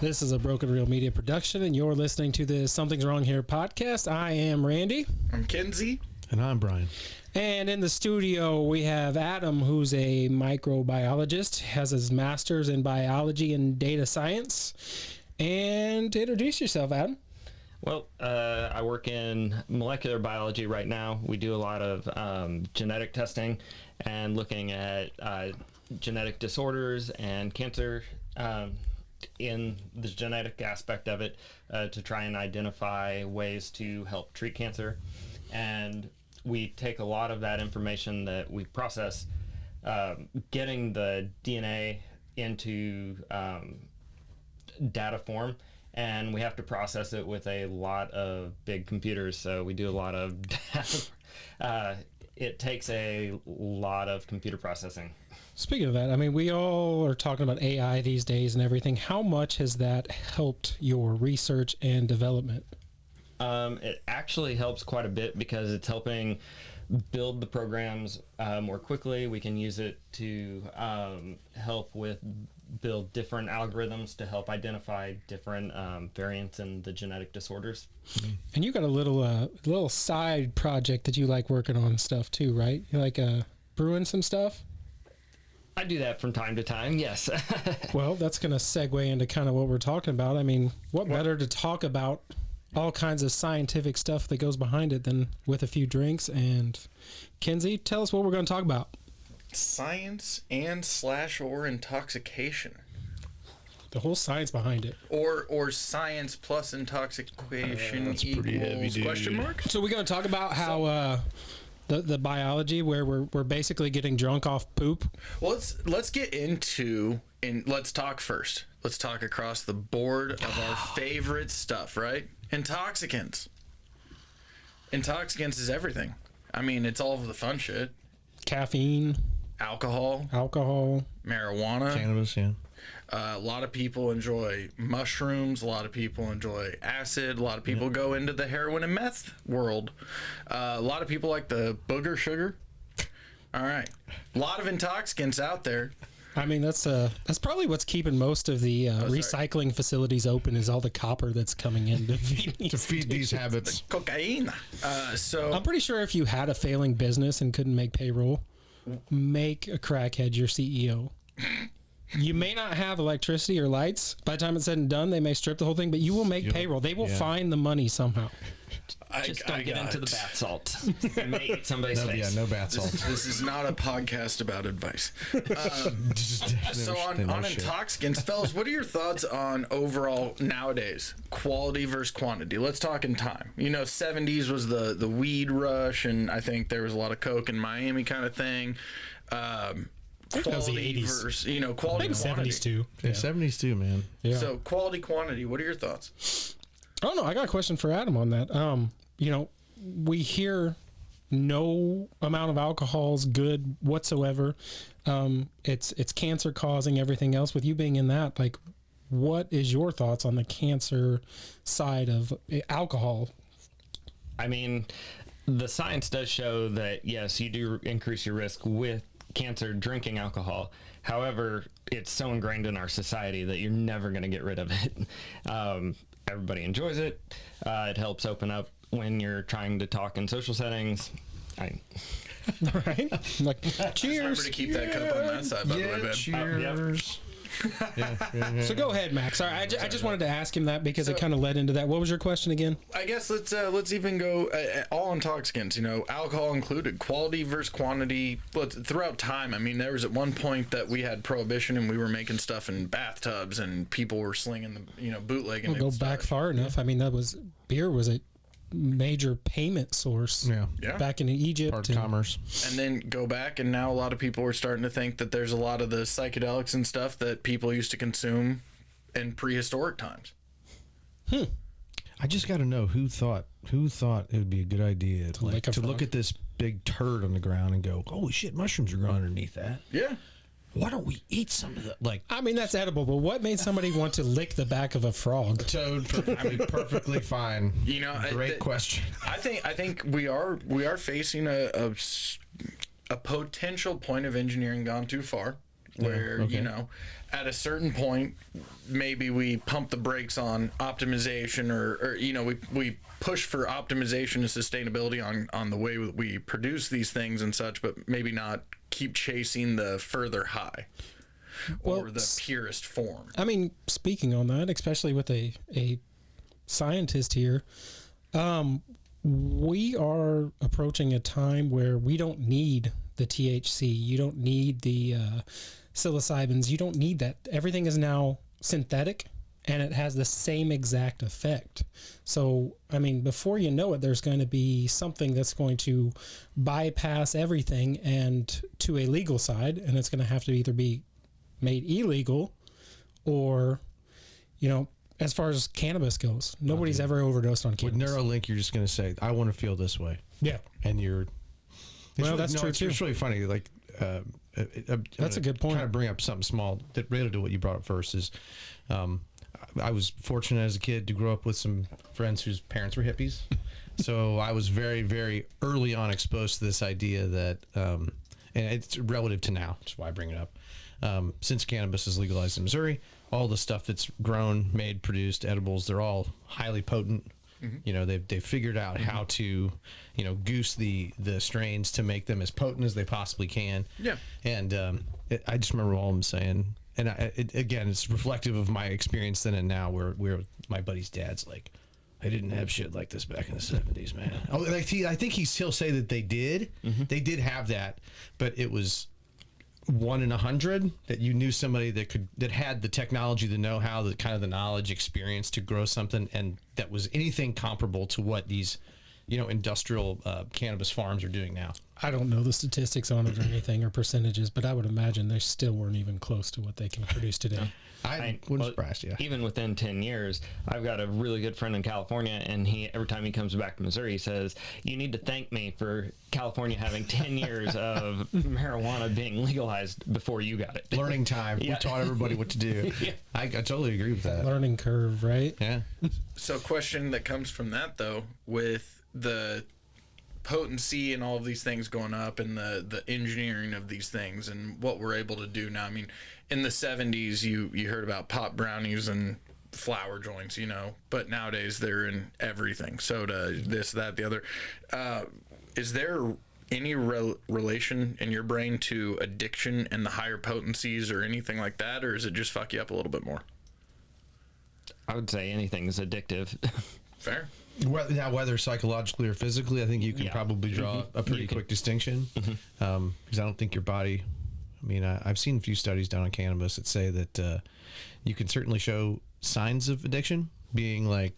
This is a Broken Reel Media production, and you're listening to the Something's Wrong Here podcast. I am Randy. I'm Kenzie. And I'm Brian. And in the studio, we have Adam, who's a microbiologist, has his master's in biology and data science. And introduce yourself, Adam. Well, I work in molecular biology right now. We do a lot of genetic testing and looking at genetic disorders and cancer in the genetic aspect of it to try and identify ways to help treat cancer. And we take a lot of that information that we process, getting the DNA into data form, and we have to process it with a lot of big computers. So we do a lot of data. It takes a lot of computer processing. Speaking of that, I mean, we all are talking about AI these days and everything. How much has that helped your research and development? It actually helps quite a bit because it's helping build the programs more quickly. We can use it to help with build different algorithms to help identify different variants in the genetic disorders. And you got a little side project that you like working on stuff too, right? You like brewing some stuff? I do that from time to time, yes. Well, that's going to segue into kind of what we're talking about. I mean, what better to talk about all kinds of scientific stuff that goes behind it than with a few drinks. And Kenzie, tell us what we're going to talk about. Science and/or intoxication. The whole science behind it. Or science plus intoxication that's pretty heavy, equals dude. question mark? So we're going to talk about how the biology where we're basically getting drunk off poop. Well, let's get into, and let's talk first. Let's talk across the board of our favorite stuff, right? Intoxicants. Intoxicants is everything. I mean, it's all of the fun shit. Caffeine. Alcohol. Marijuana. Cannabis, yeah. A lot of people enjoy mushrooms. A lot of people enjoy acid. A lot of people go into the heroin and meth world. A lot of people like the booger sugar. All right. A lot of intoxicants out there. I mean, that's probably what's keeping most of the recycling facilities open is all the copper that's coming in to feed these habits. Cocaine. So I'm pretty sure if you had a failing business and couldn't make payroll, make a crackhead your CEO. You may not have electricity or lights. By the time it's said and done, they may strip the whole thing, but you will make payroll. They will find the money somehow. Just don't get into the bath salt. You may eat somebody's face. Yeah, no bath salt. This is not a podcast about advice. So on intoxicants, fellas, what are your thoughts on overall nowadays quality versus quantity? Let's talk in time. You know, 70s was the weed rush, and I think there was a lot of coke in Miami kind of thing. Quality versus, quality quantity. 70s too. Yeah, 70s too, man. Yeah. So quality quantity, what are your thoughts? Oh no, I got a question for Adam on that. We hear no amount of alcohol is good whatsoever. It's cancer causing, everything else. With you being in that, like, what is your thoughts on the cancer side of alcohol? I mean, the science does show that, yes, you do increase your risk with cancer drinking alcohol. However, it's so ingrained in our society that you're never going to get rid of it. Everybody enjoys it. It helps open up when you're trying to talk in social settings. Right? Like, cheers. Remember to keep that cup on that side, by the way, babe. Cheers. So go ahead, Max. Sorry, I just wanted to ask him that because it kind of led into that. What was your question again? I guess let's even go all intoxicants. Alcohol included. Quality versus quantity. Throughout time, I mean, there was at one point that we had prohibition and we were making stuff in bathtubs and people were slinging the bootlegging. We'll go back far enough. I mean, beer was a major payment source back in Egypt. Part of commerce. And then go back, and now a lot of people are starting to think that there's a lot of the psychedelics and stuff that people used to consume in prehistoric times. I just got to know who thought it would be a good idea to look at this big turd on the ground and go, holy shit, mushrooms are growing underneath that. Yeah. Why don't we eat some of that? I mean, that's edible, but what made somebody want to lick the back of a frog? Toad, perfectly fine. Great question. I think we are facing a potential point of engineering gone too far. where, you know, at a certain point, maybe we pump the brakes on optimization or you know, we push for optimization and sustainability on the way we produce these things and such, but maybe not keep chasing the further high or the purest form. I mean, speaking on that, especially with a scientist here, we are approaching a time where we don't need the THC. You don't need the psilocybins. You don't need that. Everything is now synthetic, and it has the same exact effect. So, I mean, before you know it, there's going to be something that's going to bypass everything and to a legal side, and it's going to have to either be made illegal or, you know, as far as cannabis goes, nobody's ever overdosed on cannabis. With Neuralink, you're just going to say, I want to feel this way. Yeah. And you're... Well, that's true, too. It's really funny. Like, that's a good point. Kind of bring up something small that related to what you brought up first is, I was fortunate as a kid to grow up with some friends whose parents were hippies. So I was very, very early on exposed to this idea that, and it's relative to now, that's why I bring it up. Since cannabis is legalized in Missouri, all the stuff that's grown, made, produced, edibles, they're all highly potent. Mm-hmm. You know, they've figured out how to, you know, goose the strains to make them as potent as they possibly can. Yeah. And I just remember all of them saying, and again, it's reflective of my experience then and now, where my buddy's dad's like, I didn't have shit like this back in the 70s, man. Oh, like I think he'll say that they did. Mm-hmm. They did have that, but it was 1 in 100 that you knew somebody that had the technology, the know-how, the kind of the knowledge, experience to grow something, and that was anything comparable to what these, you know, industrial cannabis farms are doing now. I don't know the statistics on it or anything or percentages, but I would imagine they still weren't even close to what they can produce today. I wouldn't surprise you. Even within 10 years, I've got a really good friend in California, and every time he comes back to Missouri, he says, you need to thank me for California having 10 years of marijuana being legalized before you got it. Learning time. Yeah. We taught everybody what to do. Yeah. I totally agree with that. Learning curve, right? Yeah. So question that comes from that, though, with the potency and all of these things going up and the engineering of these things and what we're able to do now. I mean, in the 70s, you heard about pop brownies and flower joints, you know, but nowadays they're in everything. Soda, this, that, the other. Is there any relation in your brain to addiction and the higher potencies or anything like that, or is it just fuck you up a little bit more? I would say anything is addictive. Fair. Now, whether psychologically or physically, I think you can probably draw a pretty quick distinction, because I don't think your body, I mean, I've seen a few studies done on cannabis that say that you can certainly show signs of addiction, being like,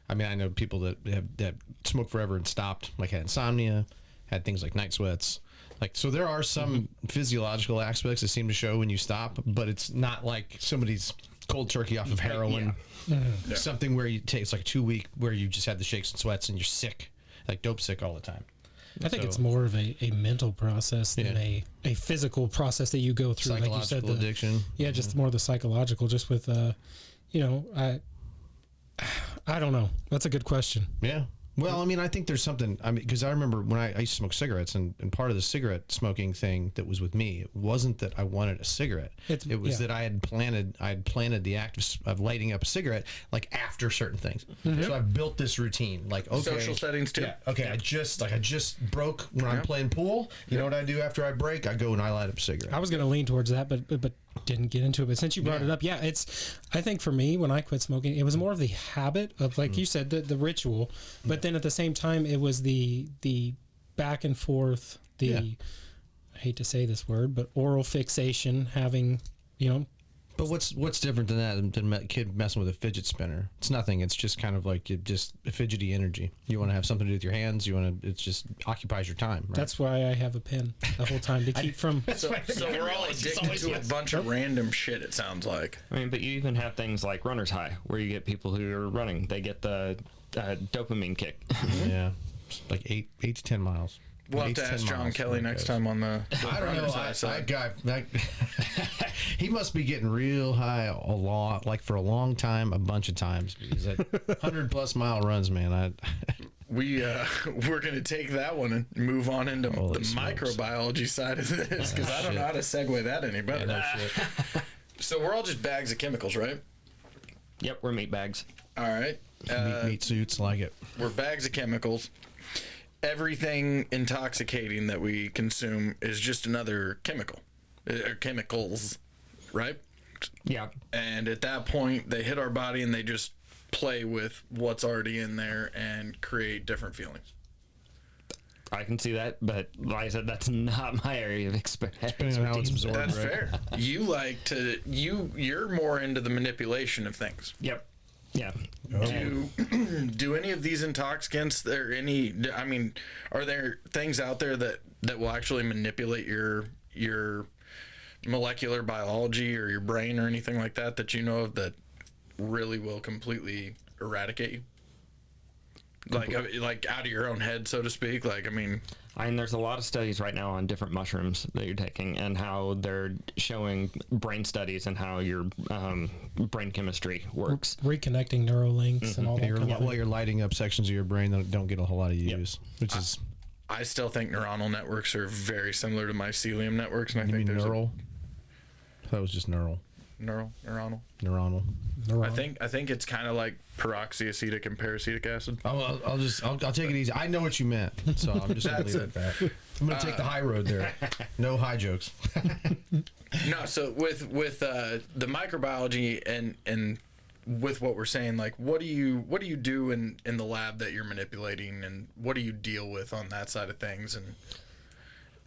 I mean, I know people that smoked forever and stopped, like had insomnia, had things like night sweats. Like, so there are some physiological aspects that seem to show when you stop, but it's not like somebody's cold turkey off of heroin. Yeah. Something where you take, it's like 2 week where you just had the shakes and sweats and you're sick, like dope sick all the time. I think it's more of a mental process than a physical process that you go through. Psychological, like you said, addiction. Yeah, just more the psychological, just with, you know, I don't know. That's a good question. Yeah. Well, I mean, I think there's something, I mean, because I remember when I used to smoke cigarettes, and part of the cigarette smoking thing that was with me, it wasn't that I wanted a cigarette. It was that I had planted the act of lighting up a cigarette, like after certain things. Mm-hmm. So I built this routine, like, okay. Social settings too. Yeah. Okay. Yeah. I just broke when I'm playing pool. You know what I do after I break? I go and I light up a cigarette. I was going to lean towards that, but didn't get into it. But since you brought it up, I think for me, when I quit smoking, it was more of the habit of, like you said, the ritual, but then at the same time, it was the back and forth, I hate to say this word, but oral fixation, having, you know. But what's different than that than a kid messing with a fidget spinner? It's nothing. It's just kind of like just a fidgety energy. You want to have something to do with your hands. It just occupies your time. Right? That's why I have a pen the whole time to keep from. So we're all addicted to a bunch of random shit. It sounds like. I mean, but you even have things like runner's high, where you get people who are running. They get the dopamine kick. Yeah, like 8 to 10 miles. We'll have to ask John Kelly next time on the I don't know. That guy, he must be getting real high a lot, like for a long time, a bunch of times. Because at 100+ mile runs, man. we're gonna take that one and move on into Holy the smokes. microbiology side of this, because I don't know how to segue that any better. No shit. So we're all just bags of chemicals, right? Yep, we're meat bags. All right. Meat suits, like it. We're bags of chemicals. Everything intoxicating that we consume is just another chemical, or chemicals, right? Yeah. And at that point, they hit our body and they just play with what's already in there and create different feelings. I can see that, but like I said, that's not my area of expertise. Depending on how it's absorbed, That's right? fair. You like to you're more into the manipulation of things. Yep. Yeah. Do any of these intoxicants? Are there things out there that will actually manipulate your molecular biology or your brain or anything like that you know of that really will completely eradicate you? Like out of your own head, so to speak. There's a lot of studies right now on different mushrooms that you're taking and how they're showing brain studies and how your brain chemistry works. Reconnecting neural links and all that. While you're lighting up sections of your brain that don't get a whole lot of use, which is. I still think neuronal networks are very similar to mycelium networks, and I think there's neural. That was just neural. neuronal. I think it's kind of like peroxyacetic and paracetic acid. I'll take it easy. I know what you meant, so I'm just gonna leave it at that. I'm gonna take the high road there. No high jokes. No, so with the microbiology and with what we're saying, like what do you do in the lab that you're manipulating, and what do you deal with on that side of things? And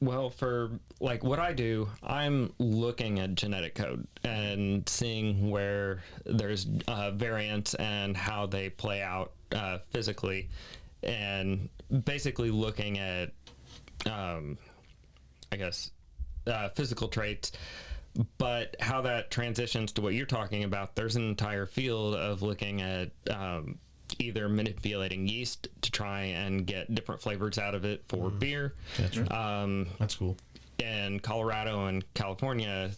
well, for like what I do, I'm looking at genetic code and seeing where there's variants and how they play out physically, and basically looking at physical traits, but how that transitions to what you're talking about. There's an entire field of looking at either manipulating yeast to try and get different flavors out of it for beer. That's cool. In Colorado and California,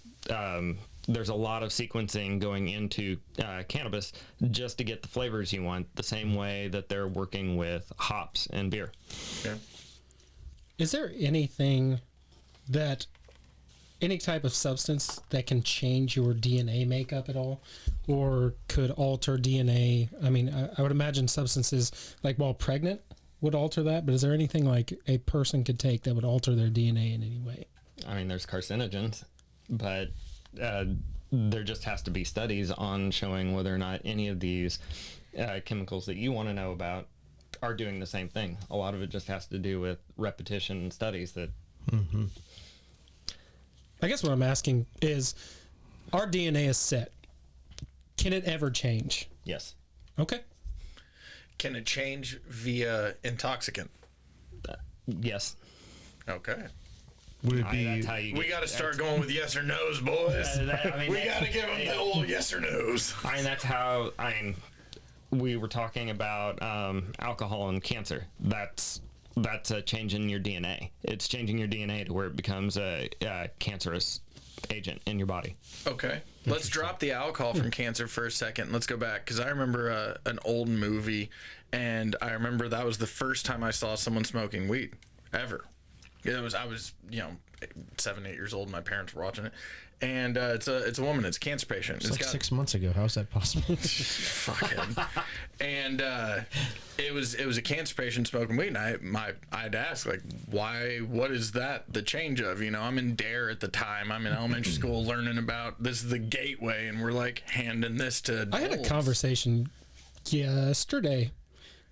there's a lot of sequencing going into cannabis just to get the flavors you want, the same way that they're working with hops and beer. yeah. Is there anything that any type of substance that can change your DNA makeup at all, or could alter DNA? I mean, I would imagine substances like while pregnant would alter that, but is there anything like a person could take that would alter their DNA in any way? I mean, there's carcinogens, but there just has to be studies on showing whether or not any of these chemicals that you want to know about are doing the same thing. A lot of it just has to do with repetition and studies that... Mm-hmm. I guess what I'm asking is, our DNA is set. Can it ever change? Yes. Okay. Can it change via intoxicant? Yes. Okay. Would it be? That's how you We got to start going with yes or no's, boys. We got to give them the old yes or no's. That's how. We were talking about alcohol and cancer. That's a change in your DNA. It's changing your DNA to where it becomes a cancerous agent in your body. Okay. Let's drop the alcohol from cancer for a second. Let's go back, because I remember an old movie, and I remember that was the first time I saw someone smoking weed ever. I was 7, 8 years old. My parents were watching it, and it's a woman. It's a cancer patient. It's like 6 months ago. How is that possible? Fucking. And it was a cancer patient smoking weed, and I'd ask, like, why? What is that the change of? I'm in DARE at the time. I'm in elementary school learning about this is the gateway, and we're like handing this to adults. I had a conversation yesterday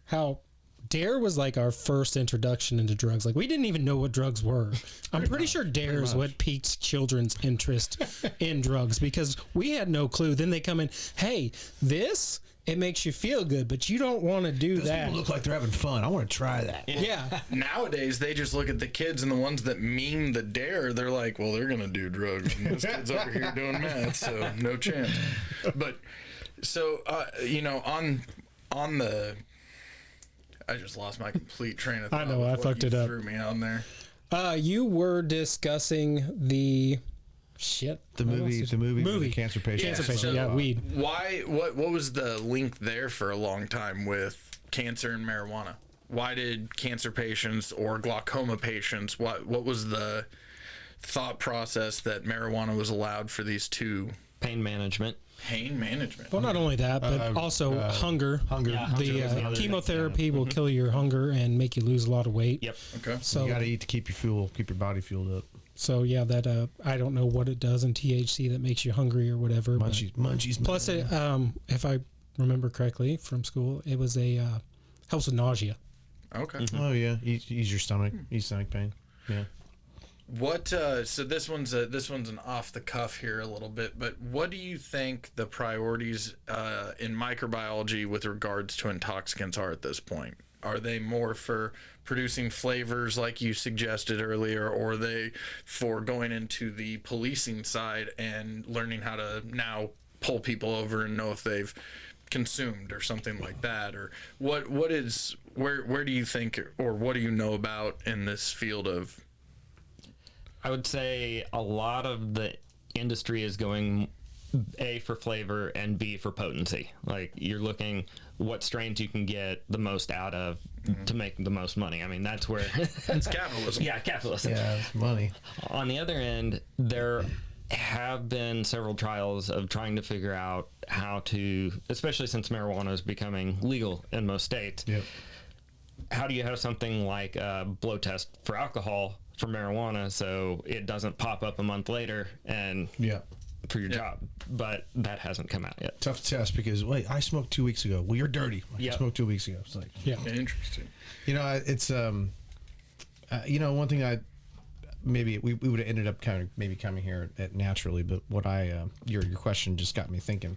how DARE was like our first introduction into drugs. Like, we didn't even know what drugs were. I'm pretty sure DARE is what piqued children's interest in drugs, because we had no clue. Then they come in, hey, it makes you feel good, but you don't want to do Those that. people look like they're having fun. I want to try that. Yeah. Nowadays, they just look at the kids, and the ones that meme the DARE, they're like, well, they're going to do drugs. And this kid's over here doing math, so no chance. But, so, on the... I just lost my complete train of thought. I know, I fucked it up. Threw me on there. You were discussing the movie with the cancer patient. Cancer patient, weed. Why? What was the link there for a long time with cancer and marijuana? Why did cancer patients or glaucoma patients, what was the thought process that marijuana was allowed for these two? Pain management. Pain management. Well, not only that, but also hunger. Yeah, The chemotherapy will kill your hunger and make you lose a lot of weight. Yep. Okay. So You got to eat to keep your body fueled up. So yeah, that I don't know what it does in THC that makes you hungry or whatever. Munchies. Plus, it, if I remember correctly from school, it was helps with nausea. Okay. Oh yeah, ease your stomach, ease stomach pain. Yeah. What so this one's an off the cuff here a little bit, but what do you think the priorities in microbiology with regards to intoxicants are at this point? Are they more for producing flavors like you suggested earlier, or are they for going into the policing side and learning how to now pull people over and know if they've consumed or something like that? Or where do you think, or what do you know about in this field of? I would say a lot of the industry is going A for flavor and B for potency. Like, you're looking what strains you can get the most out of to make the most money. I mean, that's where It's capitalism. yeah, capitalism. Yeah, it's money. On the other end, there have been several trials of trying to figure out how to, especially since marijuana is becoming legal in most states. Yep. How do you have something like a blow test for alcohol for marijuana so it doesn't pop up a month later and Yeah. for your job? But that hasn't come out yet. Tough to test because wait, I smoked 2 weeks ago. Well, you're dirty. Yeah. I smoked 2 weeks ago. It's like, Yeah. Interesting. it's one thing I maybe we would have ended up kind of maybe coming here naturally, but what your question just got me thinking.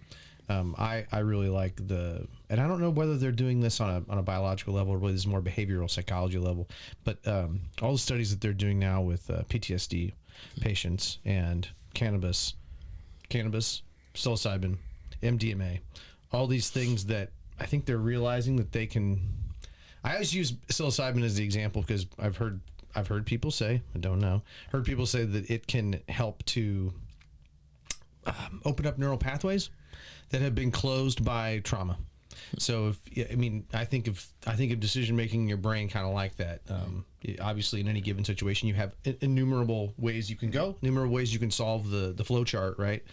I really like and I don't know whether they're doing this on a biological level or whether it's more behavioral psychology level, but all the studies that they're doing now with PTSD patients and cannabis, psilocybin, MDMA, all these things that I think they're realizing that they can. I always use psilocybin as the example because I've heard people say, I don't know, heard people say that it can help to open up neural pathways that have been closed by trauma. So I think of decision making in your brain kind of like that. Obviously, in any given situation, you have innumerable ways you can go, innumerable ways you can solve the flow chart, right?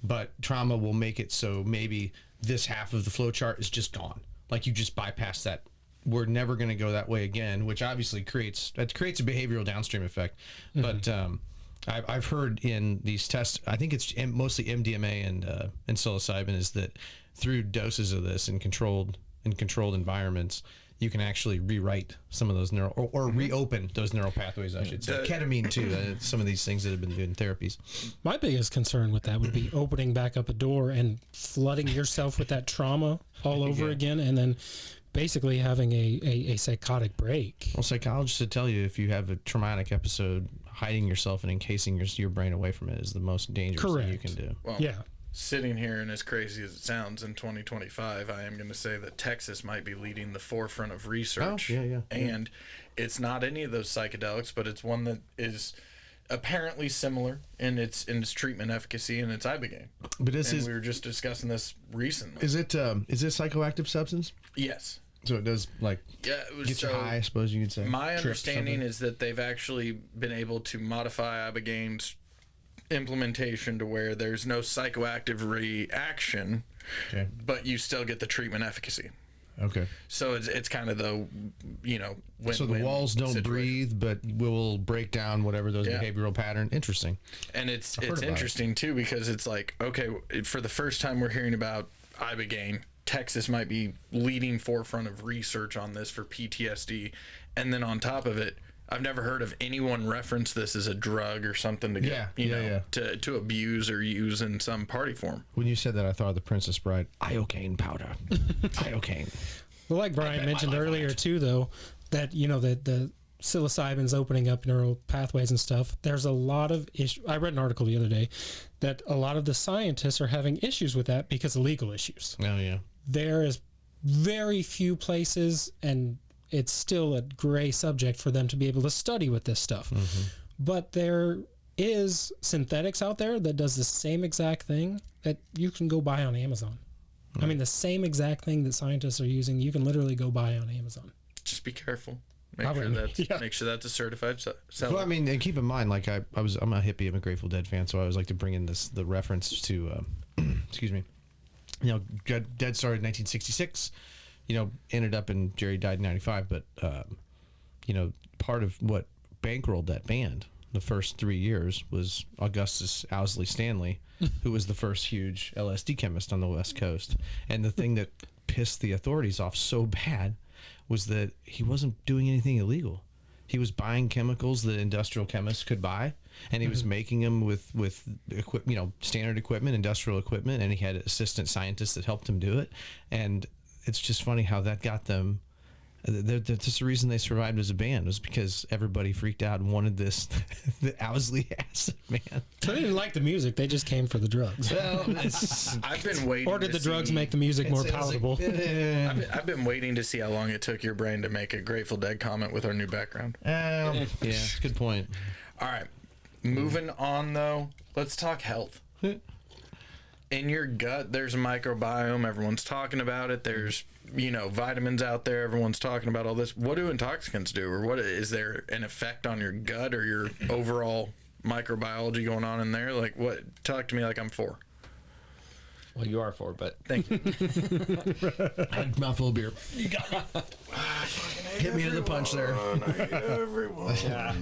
But trauma will make it so maybe this half of the flow chart is just gone. Like, you just bypass that. We're never going to go that way again, which obviously creates a behavioral downstream effect. Mm-hmm. But I've heard in these tests, I think it's mostly MDMA and psilocybin, is that through doses of this in controlled environments, you can actually rewrite some of those or reopen those neural pathways, I should say. Ketamine too, some of these things that have been doing therapies. My biggest concern with that would be opening back up a door and flooding yourself with that trauma all over again, and then basically having a psychotic break. Well, psychologists would tell you if you have a traumatic episode, hiding yourself and encasing your brain away from it is the most dangerous thing you can do. Well, yeah. Sitting here, and as crazy as it sounds, in 2025, I am going to say that Texas might be leading the forefront of research. Oh, yeah. And it's not any of those psychedelics, but it's one that is apparently similar in its treatment efficacy, and it's ibogaine. But we were just discussing this recently. Is it a psychoactive substance? Yes. So it does, like, get you high, I suppose you could say. My understanding is that they've actually been able to modify ibogaine's implementation to where there's no psychoactive reaction, but you still get the treatment efficacy. Okay. So it's kind of the, so the walls don't breathe, but will break down whatever those behavioral pattern. Interesting. And it's interesting too, because it's like, okay, for the first time we're hearing about ibogaine. Texas might be leading forefront of research on this for PTSD, and then on top of it, I've never heard of anyone reference this as a drug or something to get, to abuse or use in some party form. When you said that, I thought of the Princess Bride. Iocane powder. Iocane. Well, like Brian mentioned earlier too, though, that the psilocybin's opening up neural pathways and stuff. There's a lot of issues. I read an article the other day that a lot of the scientists are having issues with that because of legal issues. Oh yeah. There is very few places, and it's still a gray subject for them to be able to study with this stuff. Mm-hmm. But there is synthetics out there that does the same exact thing that you can go buy on Amazon. Mm-hmm. I mean, the same exact thing that scientists are using, you can literally go buy on Amazon. just be careful. I wouldn't. Yeah. Make sure that's a certified seller. Well, I mean, and keep in mind, like I'm a hippie, I'm a Grateful Dead fan, so I always like to bring in the reference to, excuse me, you know, Dead started in 1966, you know, ended up in Jerry died in 95, but you know, part of what bankrolled that band the first 3 years was Augustus Owsley Stanley, who was the first huge LSD chemist on the West Coast, and the thing that pissed the authorities off so bad was that he wasn't doing anything illegal. He was buying chemicals that industrial chemists could buy, and he was making them with you know, standard equipment, industrial equipment, and he had assistant scientists that helped him do it. And it's just funny how that got them. That's the reason they survived as a band, was because everybody freaked out and wanted this the Owsley acid, man. So they didn't like the music; they just came for the drugs. Well, I've been waiting. Or did the drugs make the music more palatable? I've been waiting to see how long it took your brain to make a Grateful Dead comment with our new background. Yeah, good point. All right, moving on though. Let's talk health. In your gut, there's a microbiome. Everyone's talking about it. There's, you know, vitamins out there. Everyone's talking about all this. What do intoxicants do? Or what is there an effect on your gut or your overall microbiology going on in there? Like, what? Talk to me like I'm 4. Well, you are 4, but Thank you. I had a mouthful of beer. You got Hit me to the punch there. I hate everyone. yeah.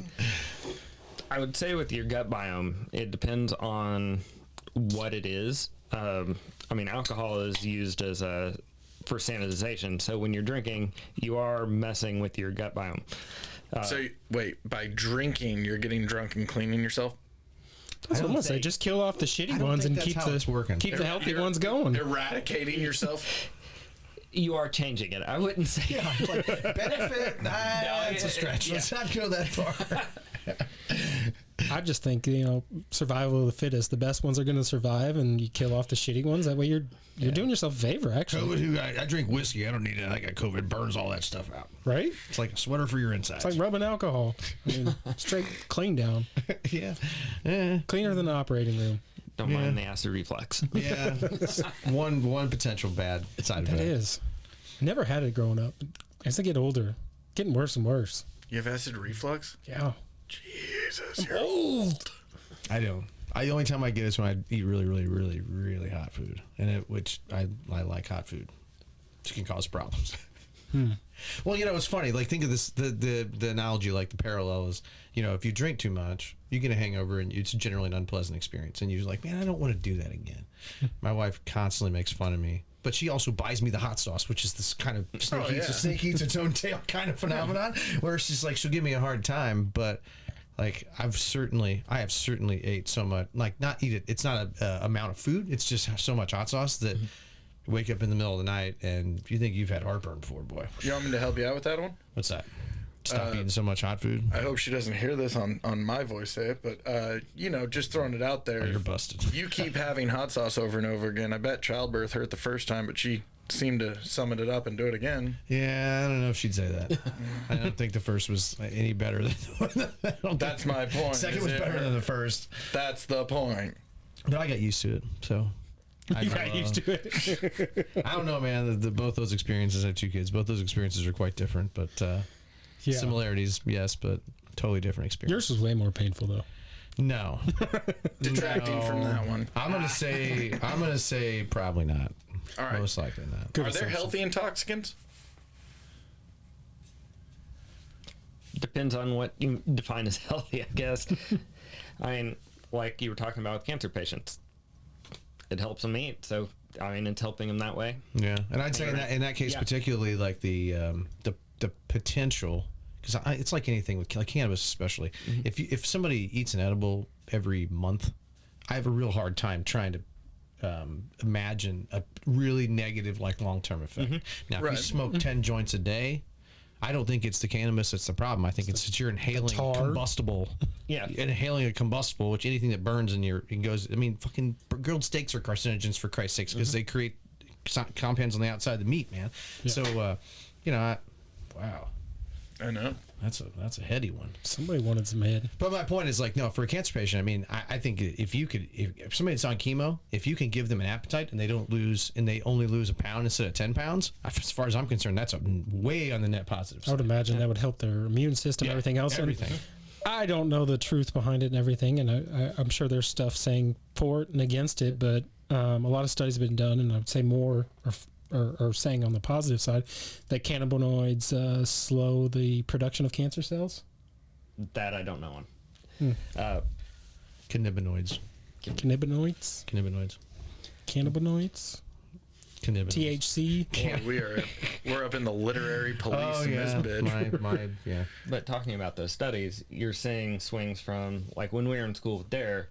I would say with your gut biome, it depends on what it is. I mean, alcohol is used as for sanitization. So when you're drinking, you are messing with your gut biome. So wait, by drinking, you're getting drunk and cleaning yourself? That's what I'm gonna say. Just kill off the shitty ones and keep the healthy ones going. Eradicating yourself? You are changing it. I wouldn't say. Like, benefit? It's a stretch. Let's not go that far. I just think, you know, survival of the fittest. The best ones are going to survive, and you kill off the shitty ones. That way, you're doing yourself a favor. Actually, COVID. I drink whiskey. I don't need it. I got COVID. Burns all that stuff out. Right? It's like a sweater for your insides. It's like rubbing alcohol. I mean, straight clean down. Yeah. Cleaner than the operating room. Don't mind the acid reflux. Yeah. one potential bad side effect. That is. I never had it growing up. As I get older, getting worse and worse. You have acid reflux? Yeah. Jesus, you're old. I don't. The only time I get it is when I eat really, really, really, really hot food, which I like hot food. It can cause problems. Well, you know, it's funny. Like, think of this: the analogy, like the parallel is, you know, if you drink too much, you get a hangover, and it's generally an unpleasant experience, and you're like, man, I don't want to do that again. My wife constantly makes fun of me. But she also buys me the hot sauce, which is this kind of snake eats its own tail kind of phenomenon, where it's just like she'll give me a hard time. But like I have certainly ate so much, like not eat it. It's not a amount of food. It's just so much hot sauce that you wake up in the middle of the night and you think you've had heartburn before, boy. You want me to help you out with that one? What's that? Stop eating so much hot food. I hope she doesn't hear this on my voice say it, but you know, just throwing it out there. Oh, you're busted. You keep having hot sauce over and over again. I bet childbirth hurt the first time, but she seemed to summon it up and do it again. Yeah, I don't know if she'd say that. I don't think the first was any better than That's my point. Second was better than the first. That's the point. But I got used to it, so. You got used to it. I don't know, man. Both those experiences, I have 2 kids. Both those experiences are quite different, but similarities, yes, but totally different experience. Yours was way more painful, though. No. Detracting from that one. I'm gonna say probably not. All right. Most likely not. Are there healthy intoxicants? Depends on what you define as healthy, I guess. I mean, like you were talking about with cancer patients, it helps them eat. So, I mean, it's helping them that way. Yeah, and I'd say in that case, particularly like the potential, because it's like anything with like cannabis, especially. If somebody eats an edible every month, I have a real hard time trying to imagine a really negative, like, long-term effect. Now, if you smoke 10 joints a day, I don't think it's the cannabis that's the problem. I think it's that you're inhaling combustible. Yeah. Inhaling a combustible, which anything that burns in it goes, I mean, fucking grilled steaks are carcinogens, for Christ's sakes, because they create compounds on the outside of the meat, man. Yeah. So, you know, wow. I know. That's a heady one. Somebody wanted some head. But my point is, like, no, for a cancer patient, I mean, I think if somebody that's on chemo, if you can give them an appetite and they only lose a pound instead of 10 pounds, as far as I'm concerned, that's way on the net positive side. I would imagine that would help their immune system, everything else. Everything. And I don't know the truth behind it and everything, and I'm sure there's stuff saying for it and against it, but a lot of studies have been done, and I would say more are saying on the positive side that cannabinoids slow the production of cancer cells. That I don't know on. Cannabinoids. Cannabinoids. THC. Boy, we're up in the literary police in this bitch. But talking about those studies, you're seeing swings from, like, when we were in school with DARE,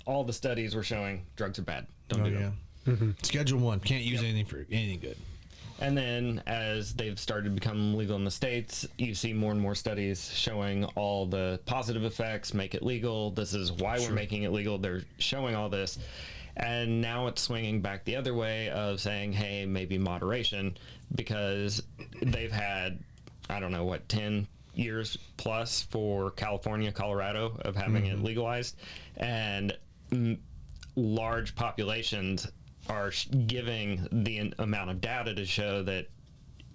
all the studies were showing drugs are bad. Don't do them. Mm-hmm. Schedule 1. Can't use anything for anything good. And then as they've started to become legal in the States, you see more and more studies showing all the positive effects, make it legal. This is why we're making it legal. They're showing all this. And now it's swinging back the other way of saying, hey, maybe moderation, because they've had, I don't know, 10 years plus for California, Colorado of having it legalized. And large populations are giving the amount of data to show that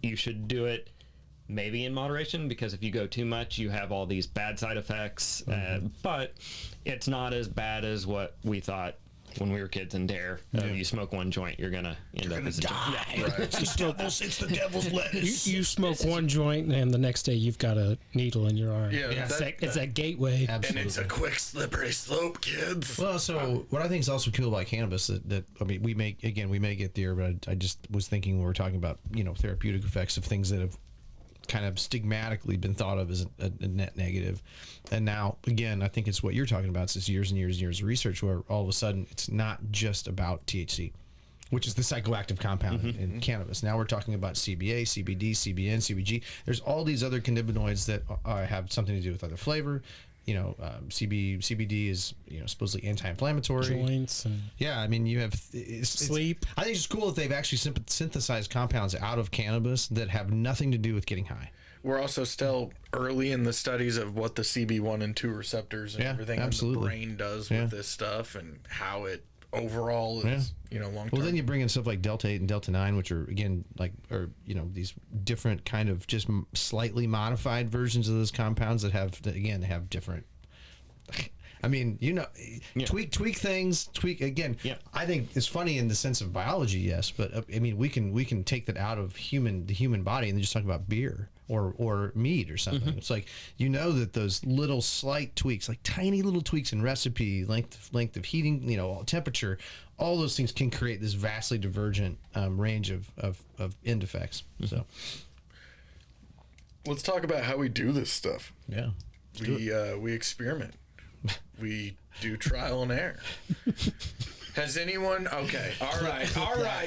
you should do it maybe in moderation, because if you go too much, you have all these bad side effects. But it's not as bad as what we thought when we were kids in DARE. You smoke one joint, you're gonna end up as a die. It's the devil's lettuce. You smoke one joint, and the next day you've got a needle in your arm. It's a gateway. Absolutely. And it's a quick, slippery slope, kids. Well, so what I think is also cool about cannabis that I mean, we may get there, but I just was thinking when we're talking about, therapeutic effects of things that have kind of stigmatically been thought of as a net negative. And now, again, I think it's what you're talking about. It's just years and years and years of research where all of a sudden it's not just about THC, which is the psychoactive compound in cannabis. Now we're talking about CBA, CBD, CBN, CBG. There's all these other cannabinoids that have something to do with other flavor. CBD is supposedly anti-inflammatory. Joints and I mean, you have sleep. I think it's cool that they've actually synthesized compounds out of cannabis that have nothing to do with getting high. We're also still early in the studies of what the CB1 and 2 receptors and everything in the brain does with this stuff, and how it overall is, long term. Well, then you bring in stuff like Delta 8 and Delta 9, which are, again, these different kind of just slightly modified versions of those compounds that have different. I mean, tweak things, again. I think it's funny in the sense of biology, yes, but I mean, we can take that out of the human body and then just talk about beer or meat or something. It's like, that those little slight tweaks, like tiny little tweaks in recipe, length of heating, temperature, all those things can create this vastly divergent range of end effects. So let's talk about how we do this stuff. Yeah, we experiment. We do trial and error. Has anyone? Okay, all right.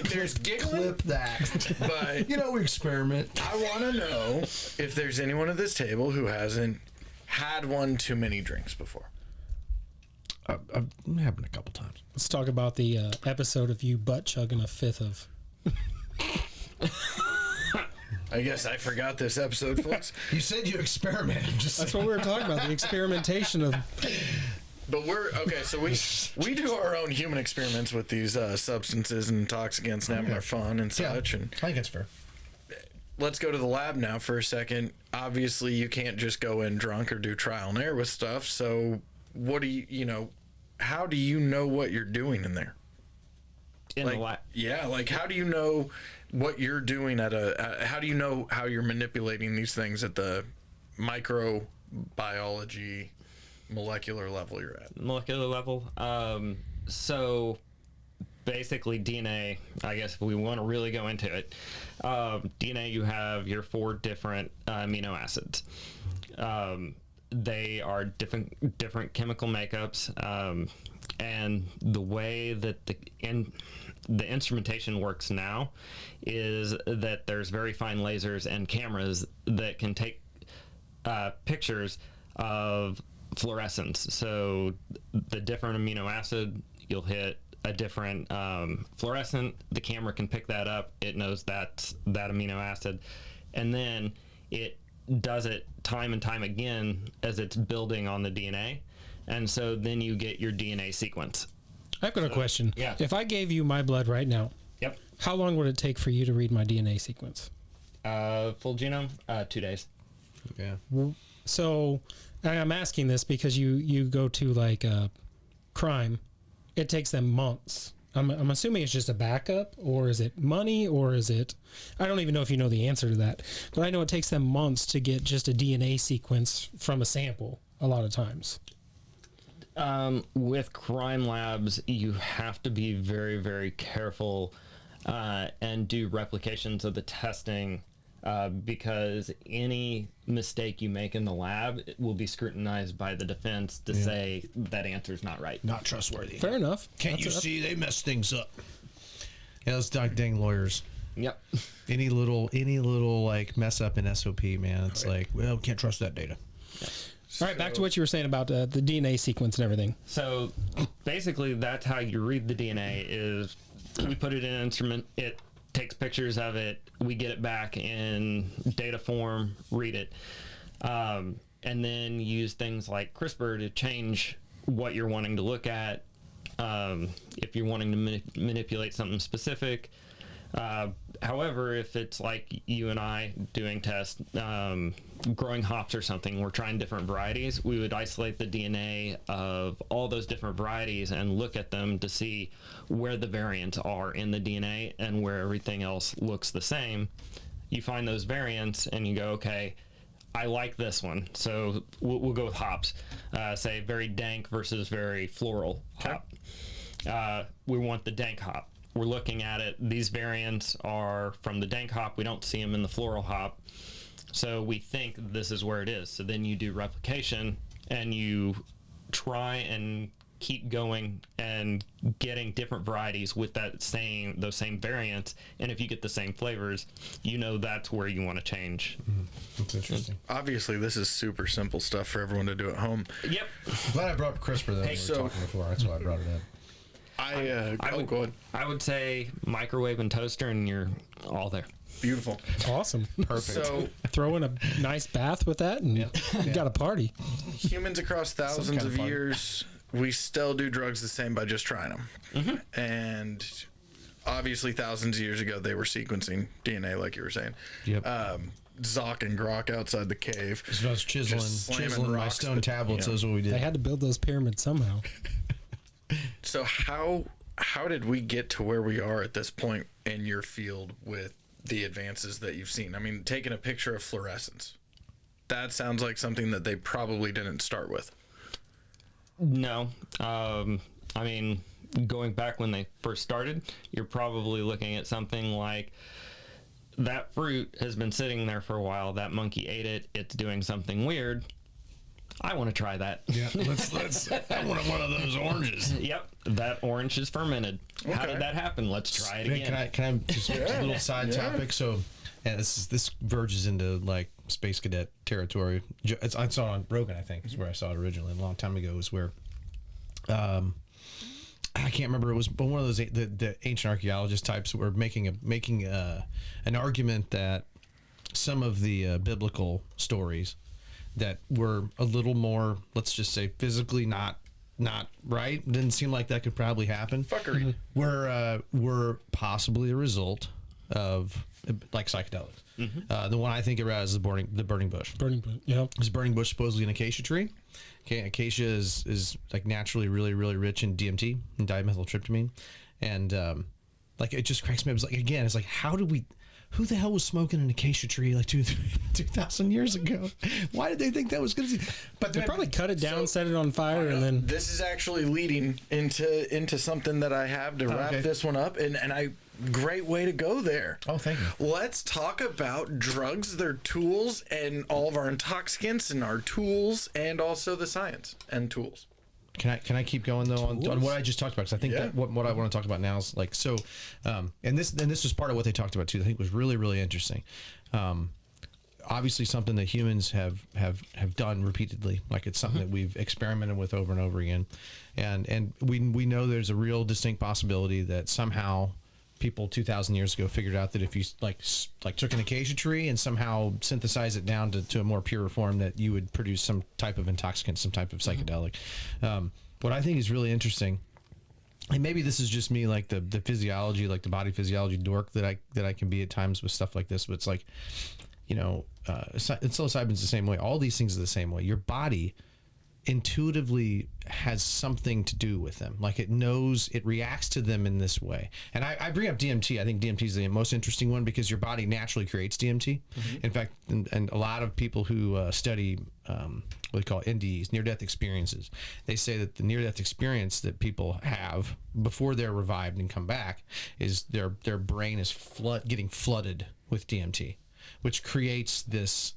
There's giggling. Clip that. But we experiment. I want to know if there's anyone at this table who hasn't had one too many drinks before. I've happened a couple times. Let's talk about the episode of you butt chugging a fifth of. I guess I forgot this episode, folks. You said you experiment. That's what we were talking about, the experimentation of. But so we do our own human experiments with these substances and intoxicants and having our fun and such. And I think that's fair. Let's go to the lab now for a second. Obviously, you can't just go in drunk or do trial and error with stuff. So what do how do you know what you're doing in there? In the lab? Yeah, like how do you know what you're doing how do you know how you're manipulating these things at the microbiology molecular level you're at? Molecular level. So basically DNA, I guess if we want to really go into it, DNA, you have your 4 different amino acids. They are different chemical makeups, and the way that the instrumentation works now is that there's very fine lasers and cameras that can take pictures of fluorescence. So the different amino acid, you'll hit a different fluorescent. The camera can pick that up. It knows that's that amino acid, and then it does it time and time again as it's building on the DNA. And so then you get your DNA sequence. I've got a question. Yeah. If I gave you my blood right now, Yep. how long would it take for you to read my DNA sequence? Full genome, 2 days. Yeah. So and I'm asking this because you go to like crime, it takes them months. I'm assuming it's just a backup, or is it money, or is it? I don't even know if you know the answer to that, but I know it takes them months to get just a DNA sequence from a sample. A lot of times. With crime labs, you have to be very, very careful and do replications of the testing because any mistake you make in the lab will be scrutinized by the defense to say that answer's not right. Not trustworthy. Fair enough. Can't you see they mess things up? Yeah, those dang lawyers. Yep. Any little like mess up in SOP, man. It's like, well, can't trust that data. All right, back to what you were saying about the DNA sequence and everything. So basically, that's how you read the DNA is we put it in an instrument, it takes pictures of it, we get it back in data form, read it, and then use things like CRISPR to change what you're wanting to look at. If you're wanting to manipulate something specific. However, if it's like you and I doing tests, growing hops or something, we're trying different varieties, we would isolate the DNA of all those different varieties and look at them to see where the variants are in the DNA and where everything else looks the same. You find those variants and you go, okay, I like this one. So we'll go with hops, say very dank versus very floral hop. We want the dank hop. We're looking at it. These variants are from the dank hop. We don't see them in the floral hop. So we think this is where it is. So then you do replication and you try and keep going and getting different varieties with those same variants. And if you get the same flavors, you know that's where you want to change. That's interesting. Obviously, this is super simple stuff for everyone to do at home. Yep. Glad I brought up CRISPR though. Hey, We were talking before. That's why I brought it up. Go ahead. I would say microwave and toaster and you're all there. Beautiful. Awesome. Perfect. So Throw in a nice bath with that, and you got a party. humans across thousands kind of of fun. years, we still do drugs the same by just trying them. And obviously, thousands of years ago, they were sequencing DNA, like you were saying. Yep. Zoc and Grok outside the cave. So I was Just slamming chiseling my rocks, stone but, tablets. you know. Those are what we did. They had to build those pyramids somehow. So how did we get to where we are at this point in your field with the advances that you've seen? I mean, taking a picture of fluorescence. That sounds like something that they probably didn't start with. No. I mean, going back when they first started, you're probably looking at something like that fruit has been sitting there for a while. That monkey ate it. It's doing something weird. I want to try that. Yeah, let's. I want one of those oranges. Yep, that orange is fermented. How Okay. did that happen? Let's try it Hey, again. can I just a little side topic? So, yeah, this verges into like space cadet territory. I saw it on Rogan, I think, is where I saw it originally. A long time ago was where, I can't remember. It was but one of those the ancient archaeologist types were making an argument that some of the biblical stories that were a little more, let's just say, physically not right. Didn't seem like that could probably happen. Fuckery. Were possibly a result of like psychedelics. The one I think about is the burning bush. Burning bush. Yeah. This burning bush supposedly an acacia tree. Okay, acacia is like naturally really really rich in DMT and dimethyltryptamine, and like it just cracks me up. It's like again, it's like who the hell was smoking an acacia tree like 2,000 years ago? Why did they think that was good? But They probably cut it down, set it on fire, and then This is actually leading into something that I have to wrap okay. this one up, and great way to go there. Oh, thank you. Let's talk about drugs, their tools, and all of our intoxicants and our tools, and also the science and tools. Can I keep going though on what I just talked about? Because I think that what I want to talk about now is like so, and this was part of what they talked about too. I think was really really interesting. Obviously, something that humans have done repeatedly. Like it's something that we've experimented with over and over again, and we know there's a real distinct possibility that somehow people 2,000 years ago figured out that if you like took an acacia tree and somehow synthesized it down to a more pure form, that you would produce some type of intoxicant, some type of psychedelic. What I think is really interesting, and maybe this is just me, like the physiology, like the body physiology dork that I can be at times with stuff like this, but it's like, psilocybin's the same way. All these things are the same way. Your body intuitively has something to do with them. Like it knows, it reacts to them in this way. And I bring up DMT. I think DMT is the most interesting one because your body naturally creates DMT. In fact, and a lot of people who study what they call NDEs, near-death experiences, they say that the near-death experience that people have before they're revived and come back is their brain is getting flooded with DMT, which creates this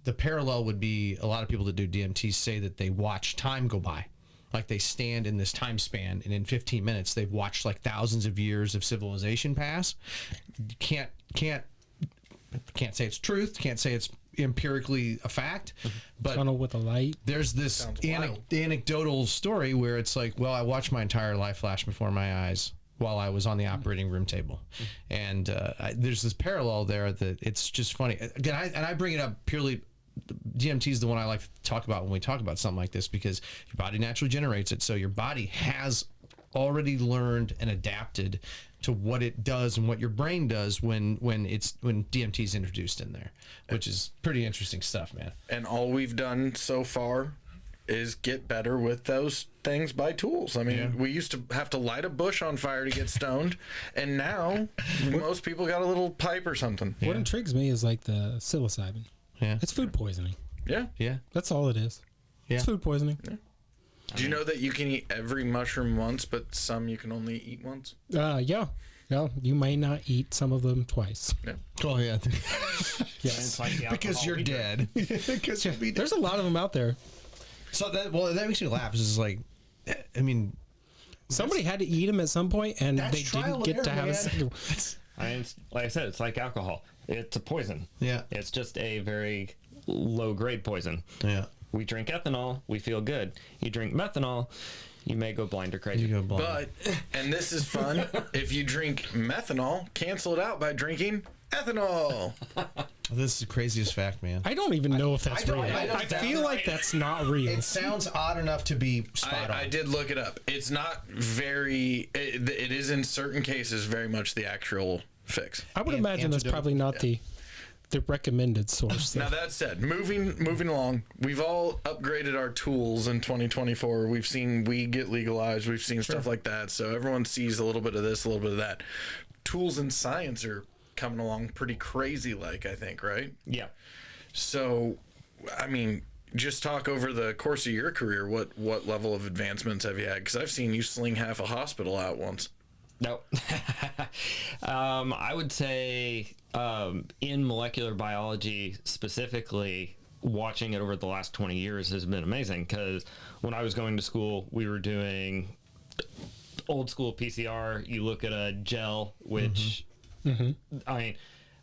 the parallel would be a lot of people that do DMT say that they watch time go by. Like they stand in this time span and in 15 minutes they've watched like thousands of years of civilization pass. Can't say it's truth, can't say it's empirically a fact, but tunnel with a light. There's this anecdotal story where it's like, well, I watched my entire life flash before my eyes while I was on the operating room table. And there's this parallel there that it's just funny. Again, I bring it up purely, DMT is the one I like to talk about when we talk about something like this, because your body naturally generates it. So your body has already learned and adapted to what it does and what your brain does when DMT is introduced in there, which is pretty interesting stuff, man. And all we've done so far is get better with those things by tools. I mean, we used to have to light a bush on fire to get stoned, and now most people got a little pipe or something. What intrigues me is like the psilocybin. Yeah. It's food poisoning. Yeah. Yeah. That's all it is. Yeah. It's food poisoning. Yeah. Do you know that you can eat every mushroom once, but some you can only eat once? Yeah. Well, you may not eat some of them twice. Yeah. Oh, yeah. Yes. Like Because you're dead. Because you'll be dead. There's a lot of them out there. So that makes me laugh. It's just like, I mean, somebody had to eat them at some point, and they didn't get to have a second. Like I said, it's like alcohol. It's a poison. Yeah. It's just a very low-grade poison. Yeah. We drink ethanol, we feel good. You drink methanol, you may go blind or crazy. You go blind. But, and this is fun, if you drink methanol, cancel it out by drinking ethanol. This is the craziest fact, man. I don't even know if that's real. I feel like that's not real. It sounds odd enough to be spot on. I did look it up. It's not very, it is in certain cases very much the actual fix. I would imagine that's probably not the recommended source. Now that said, moving along, we've all upgraded our tools in 2024. We've seen weed get legalized. We've seen stuff like that. So everyone sees a little bit of this, a little bit of that. Tools in science are coming along pretty crazy, like, I think, right? Yeah. So, I mean, just talk over the course of your career. What level of advancements have you had? Because I've seen you sling half a hospital out once. No. I would say in molecular biology specifically, watching it over the last 20 years has been amazing, because when I was going to school, we were doing old school PCR. You look at a gel, which, I mean,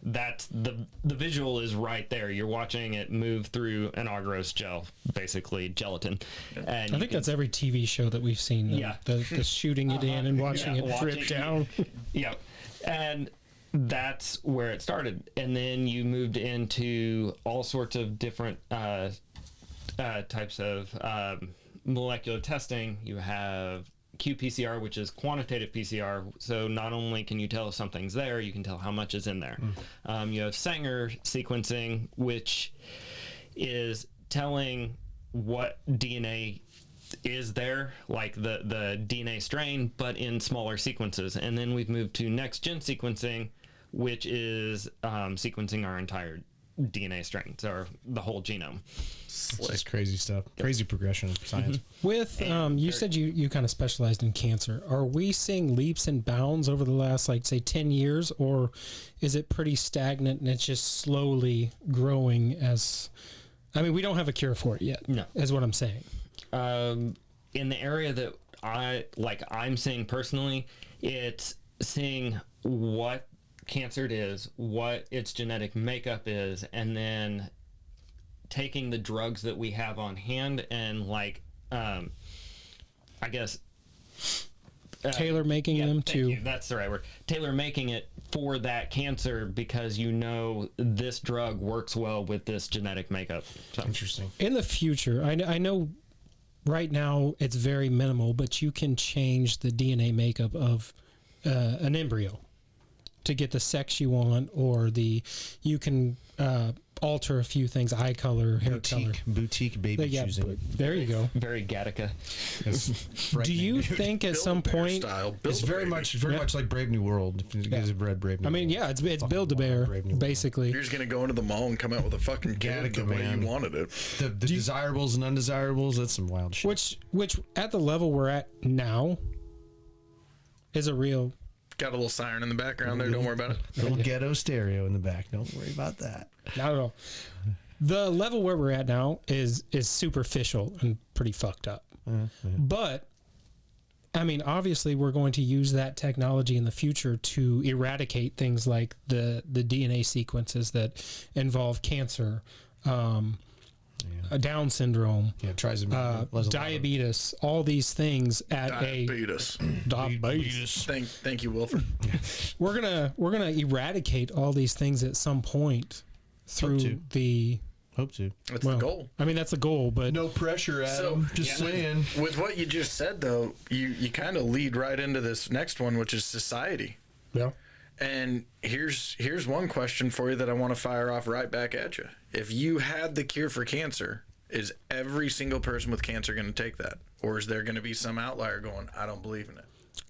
that's the visual is right there. You're watching it move through an agarose gel, basically gelatin. And I think that's every TV show that we've seen. The shooting it in and watching it drip down. Yeah. And that's where it started. And then you moved into all sorts of different types of molecular testing. You have qPCR, which is quantitative PCR. So not only can you tell if something's there, you can tell how much is in there. You have Sanger sequencing, which is telling what DNA is there, like the DNA strain, but in smaller sequences. And then we've moved to next-gen sequencing, which is sequencing our entire DNA strains, or the whole genome. It's just crazy stuff. Crazy progression of science. With you said you kind of specialized in cancer. Are we seeing leaps and bounds over the last, like, say 10 years, or is it pretty stagnant and it's just slowly growing? As I mean, we don't have a cure for it yet. No, is what I'm saying. In the area that I'm seeing personally, it's seeing what cancer it is, what its genetic makeup is, and then taking the drugs that we have on hand and I guess tailor making them thank to. you. That's the right word. Tailor making it for that cancer because you know this drug works well with this genetic makeup. So. Interesting. In the future, I know right now it's very minimal, but you can change the DNA makeup of an embryo to get the sex you want, or you can alter a few things, eye color, hair color. Boutique baby choosing. There you go. Very Gattaca. Do you think at some point it's very much like Brave New World? If you guys have read Brave New World. I mean, yeah, it's Build-A-Bear basically. You're just gonna go into the mall and come out with a fucking kid the way you wanted it. The desirables and undesirables, that's some wild shit. Which at the level we're at now is a real. Got a little siren in the background there. Don't worry about it. Little ghetto stereo in the back. Don't worry about that. Not at all. The level where we're at now is superficial and pretty fucked up. But I mean, obviously, we're going to use that technology in the future to eradicate things like the DNA sequences that involve cancer, Down syndrome, diabetes, all these things at diabetes. Thank you, Wilford. We're gonna eradicate all these things at some point through the. Hope to. That's the goal. I mean, that's the goal, but no pressure, Adam. Just saying. With what you just said, though, you kind of lead right into this next one, which is society. Yeah. And here's one question for you that I want to fire off right back at you. If you had the cure for cancer, is every single person with cancer going to take that? Or is there going to be some outlier going, I don't believe in it?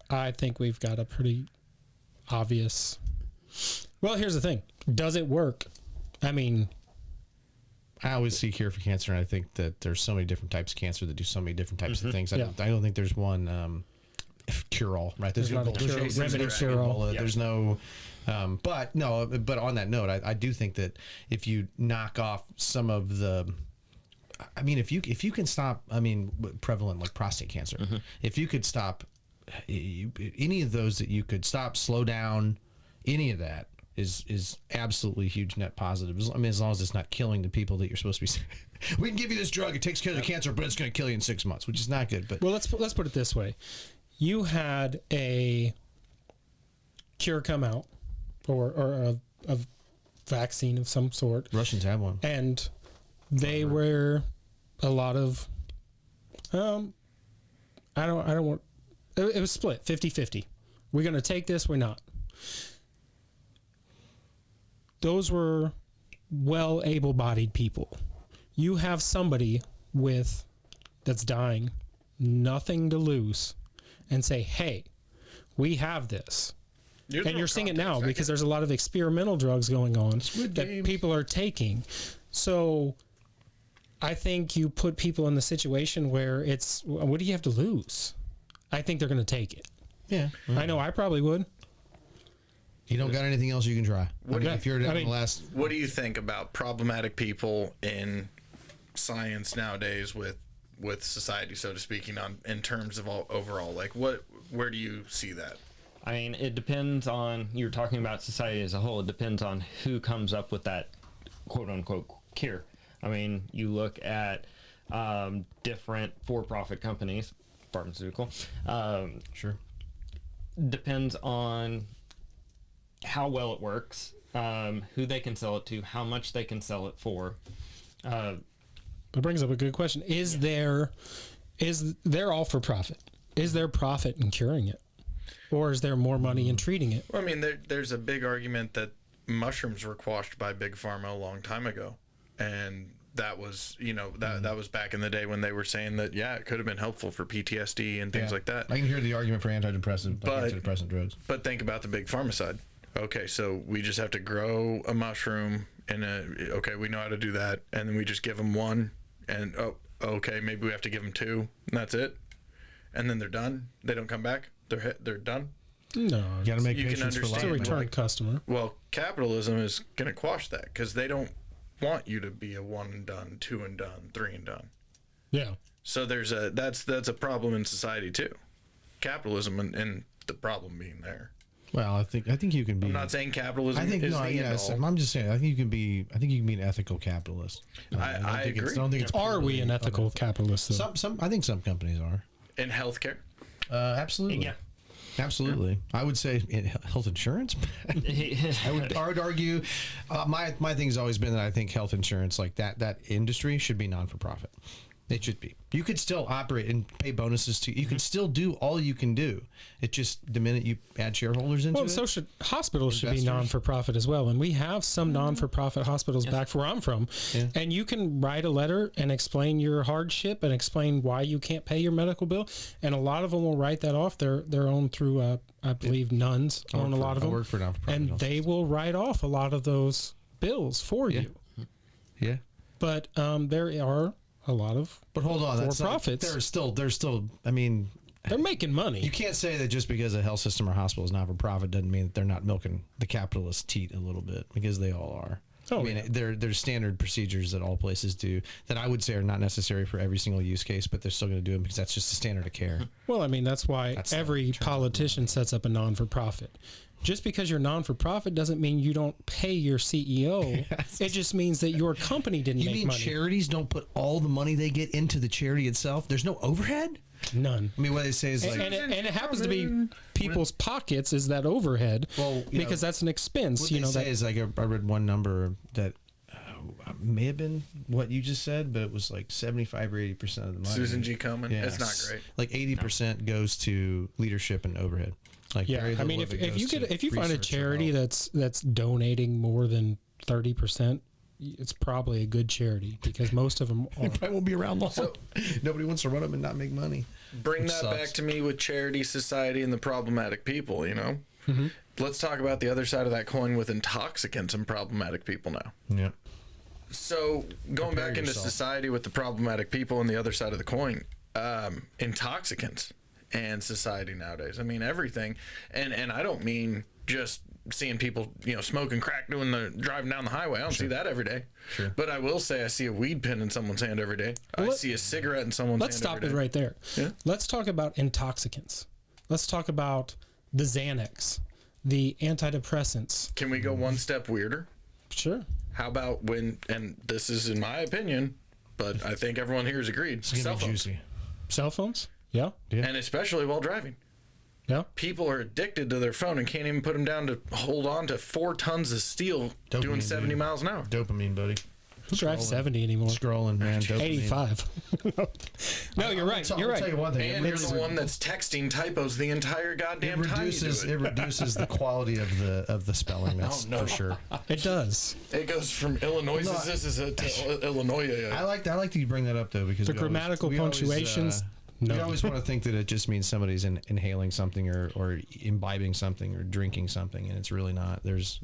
I think we've got a pretty obvious... Well, here's the thing. Does it work? I mean... I always see cure for cancer, and I think that there's so many different types of cancer that do so many different types of things. I don't think there's one cure-all, right? There's no remedy cure-all. There's no... But on that note, I do think that if you knock off some of the... I mean, if you can stop, prevalent like prostate cancer, if you could stop any of those that you could stop, slow down, any of that is absolutely huge net positive. I mean, as long as it's not killing the people that you're supposed to be. We can give you this drug; it takes care of the cancer, but it's going to kill you in 6 months, which is not good. But well, let's put it this way: you had a cure come out, or a vaccine of some sort. Russians have one, and they were a lot of I don't want it was split 50-50. We're going to take this, we're not. Those were well able-bodied people. You have somebody that's dying, nothing to lose, and say, hey, we have this. And you're seeing it now because there's a lot of experimental drugs going on that people are taking. So I think you put people in the situation where it's, what do you have to lose? I think they're going to take it. Yeah. I know I probably would. You don't got anything else you can try. What do you think about problematic people in science nowadays with society, so to speak, in terms of overall? Like, where do you see that? I mean, it depends on, you're talking about society as a whole, it depends on who comes up with that quote-unquote cure. I mean, you look at different for-profit companies, pharmaceutical. Sure. Depends on how well it works, who they can sell it to, how much they can sell it for. That brings up a good question. Is there all for profit? Is there profit in curing it? Or is there more money in treating it? Well, I mean, there's a big argument that mushrooms were quashed by Big Pharma a long time ago. And that was, that was back in the day when they were saying that, it could have been helpful for PTSD and things like that. I can hear the argument for antidepressant drugs. But think about the Big Pharma side. Okay, so we just have to grow a mushroom we know how to do that. And then we just give them one and, maybe we have to give them two and that's it. And then they're done. They don't come back. They're done. No, you got to make patients for life. It's a return customer. Well, capitalism is going to quash that because they don't want you to be a 1 and done, 2 and done, 3 and done. Yeah. So that's a problem in society too. Capitalism and the problem being there. Well, I think you can be. I'm not saying capitalism. I'm just saying. I think you can be an ethical capitalist. I agree. I don't think it's. Are we an ethical capitalist? Some. I think some companies are. In healthcare. Absolutely. Yeah. Absolutely. I would say health insurance. I would argue my thing has always been that I think health insurance, like that industry, should be non-for-profit. It should be. You could still operate and pay bonuses to. You can still do all you can do. It just the minute you add shareholders into it. So should hospitals should be non-for-profit as well, and we have some non-for-profit hospitals back where I'm from, and you can write a letter and explain your hardship and explain why you can't pay your medical bill, and a lot of them will write that off. They're owned through I believe nuns own a lot of them, work for non-for-profit and they will write off a lot of those bills for you. Yeah, but there are a lot of hold on, for-profits. They're still. I mean, they're making money. You can't say that just because a health system or hospital is not for profit doesn't mean that they're not milking the capitalist teat a little bit, because they all are. Oh, I mean, there's standard procedures that all places do that I would say are not necessary for every single use case, but they're still going to do them because that's just the standard of care. Well, I mean, that's why every politician sets up a non-for-profit. Just because you're non-for-profit doesn't mean you don't pay your CEO. It just means that your company didn't make money. You mean charities don't put all the money they get into the charity itself? There's no overhead? None. I mean, what they say is like... And it happens to be people's pockets is that overhead, because that's an expense. What they say is, like, I read one number that may have been what you just said, but it was like 75 or 80% of the money. Susan G. Komen? Yeah. It's not great. Like 80% goes to leadership and overhead. Like, I mean, if you find a charity that's donating more than 30%, it's probably a good charity, because most of them probably won't be around long. So, nobody wants to run them and not make money. Bring that back to me with charity, society, and the problematic people. Mm-hmm. Let's talk about the other side of that coin with intoxicants and problematic people now. Yeah. So going back into society with the problematic people and the other side of the coin, intoxicants and society nowadays. I mean, everything. And I don't mean just seeing people, smoking crack driving down the highway. I don't see that every day. Sure. But I will say I see a weed pen in someone's hand every day. I see a cigarette in someone's hand every day. Let's stop it right there. Yeah? Let's talk about intoxicants. Let's talk about the Xanax, the antidepressants. Can we go one step weirder? Sure. How about and this is in my opinion, but I think everyone here has agreed, cell phones. Cell phones? Yeah. And especially while driving. Yeah. People are addicted to their phone and can't even put them down to hold on to 4 tons of steel doing 70 miles an hour. Dopamine, buddy. Who drives 70 anymore? Scrolling, man. Dopamine. 85. No, you're right. You're right. Tell you one thing. And you're the one that's texting typos the entire goddamn time. It reduces the quality of the spelling. That's for sure. It does. It goes from Illinois to Illinois. I like that you bring that up, though, because the grammatical punctuations. No. We always want to think that it just means somebody's inhaling something or imbibing something or drinking something, and it's really not. There's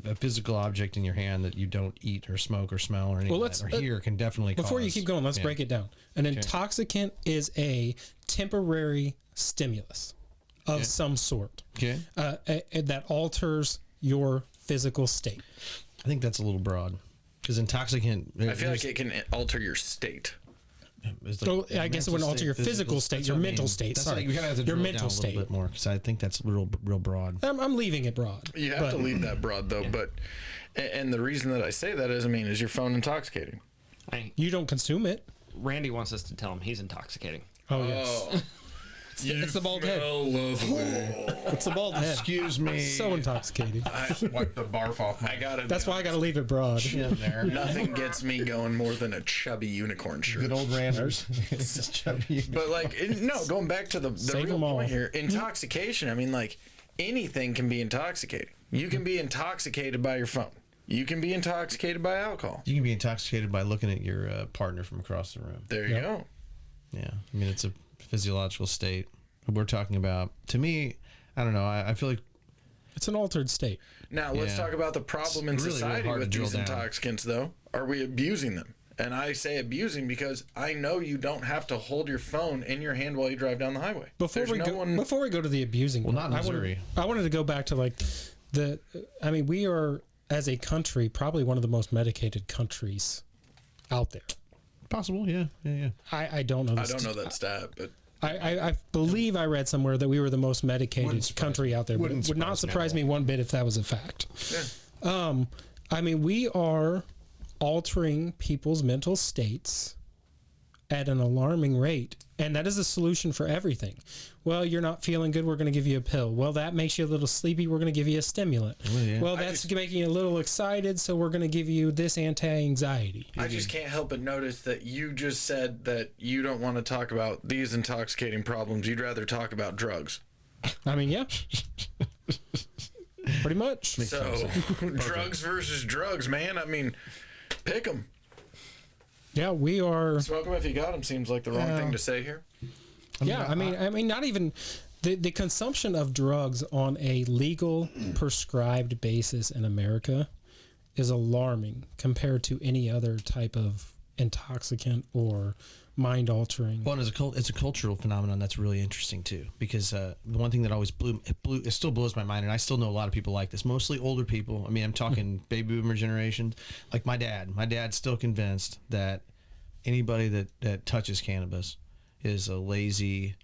a physical object in your hand that you don't eat or smoke or smell or anything or hear can definitely before cause. You keep going, let's break it down. An intoxicant is a temporary stimulus of some sort that alters your physical state. I think that's a little broad, because intoxicant... I feel like it can alter your state. I guess it wouldn't alter your physical state, your mental state. Sorry, we have to your mental state a little bit more, because I think that's real broad. I'm leaving it broad. You have to leave that broad, though. But and the reason that I say that is your phone intoxicating? You don't consume it. Randy wants us to tell him he's intoxicating. Oh yes. It's the bald head. It's the bald head. Excuse me. So intoxicating. I wipe the barf off. That's why I got to leave it broad. There. Nothing gets me going more than a chubby unicorn shirt. Good old Randers. It's just chubby. But going back to the real point here, intoxication. I mean, anything can be intoxicating. You can be intoxicated by your phone. You can be intoxicated by alcohol. You can be intoxicated by looking at your partner from across the room. There you go. Yeah, I mean, it's a physiological state we're talking about. To me, I don't know, I feel like it's an altered state. Now let's talk about the problem in society with these intoxicants, though. Are we abusing them? And I say abusing because I know you don't have to hold your phone in your hand while you drive down the highway. Before we go to the abusing, not in Missouri. I wanted to go back to we are, as a country, probably one of the most medicated countries out there. Possible, yeah. I don't know. I don't know that stat, but I believe I read somewhere that we were the most medicated country out there. But it would not surprise me one bit if that was a fact. Yeah. I mean, we are altering people's mental states at an alarming rate And that is a solution for everything. Well, you're not feeling good. We're going to give you a pill. Well, that makes you a little sleepy. We're going to give you a stimulant. Well, that's making you a little excited. So we're going to give you this anti-anxiety. I just can't help but notice that you just said that you don't want to talk about these intoxicating problems. You'd rather talk about drugs. I mean, yeah. Pretty much. So, drugs versus drugs, man. I mean, pick them. Yeah, we are. Smoke them if you got them seems like the wrong thing to say here. I mean, not even the consumption of drugs on a legal prescribed basis in America is alarming compared to any other type of intoxicant or mind altering. Well, it's a cultural phenomenon that's really interesting too, because the one thing that always it still blows my mind, and I still know a lot of people like this, mostly older people. I mean, I'm talking baby boomer generation, like my dad. My dad's still convinced that anybody that touches cannabis is a lazy,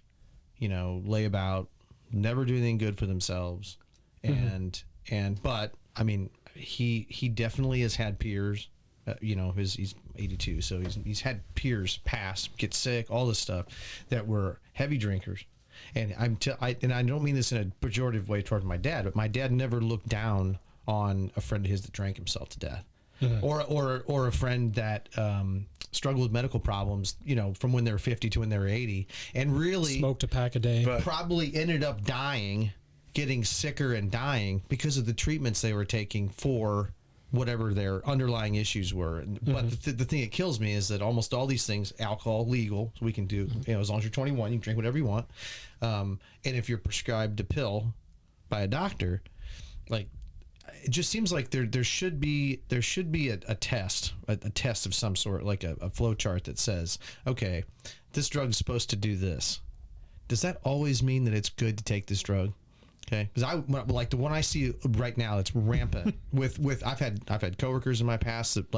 layabout, never do anything good for themselves, but I mean, he definitely has had peers. He's 82, so he's had peers pass, get sick, all this stuff, that were heavy drinkers. And I don't mean this in a pejorative way toward my dad, but my dad never looked down on a friend of his that drank himself to death, or a friend that struggled with medical problems, from when they were 50 to when they were 80, and really smoked a pack a day, but probably ended up dying, getting sicker and dying because of the treatments they were taking for whatever their underlying issues were. But the thing that kills me is that almost all these things, alcohol legal, so we can do, as long as you're 21, you can drink whatever you want. And if you're prescribed a pill by a doctor, like, it just seems like there should be a test of some sort, like a flow chart that says, okay, this drug is supposed to do this. Does that always mean that it's good to take this drug? Okay, because like the one I see right now that's rampant with I've had coworkers in my past that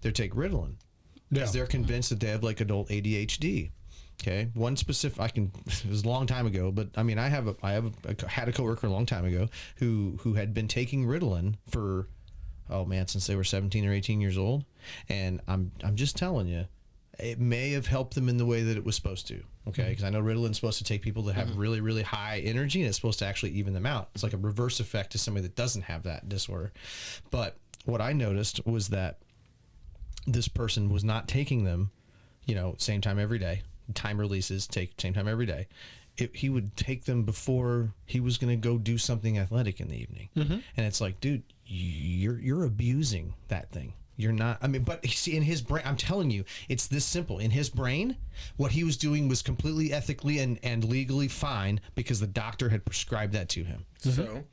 they take Ritalin because they're convinced that they have like adult ADHD. Okay, one specific it was a long time ago, but I mean I had a coworker a long time ago who had been taking Ritalin for since they were 17 or 18 years old, and I'm just telling you, it may have helped them in the way that it was supposed to. Okay, because I know Ritalin's supposed to take people that have really, really high energy, and it's supposed to actually even them out. It's like a reverse effect to somebody that doesn't have that disorder. But what I noticed was that this person was not taking them, same time every day. Time releases, take same time every day. He would take them before he was going to go do something athletic in the evening. And it's like, dude, you're abusing that thing. You're not, but see, in his brain, I'm telling you, it's this simple. In his brain, what he was doing was completely ethically and legally fine because the doctor had prescribed that to him. So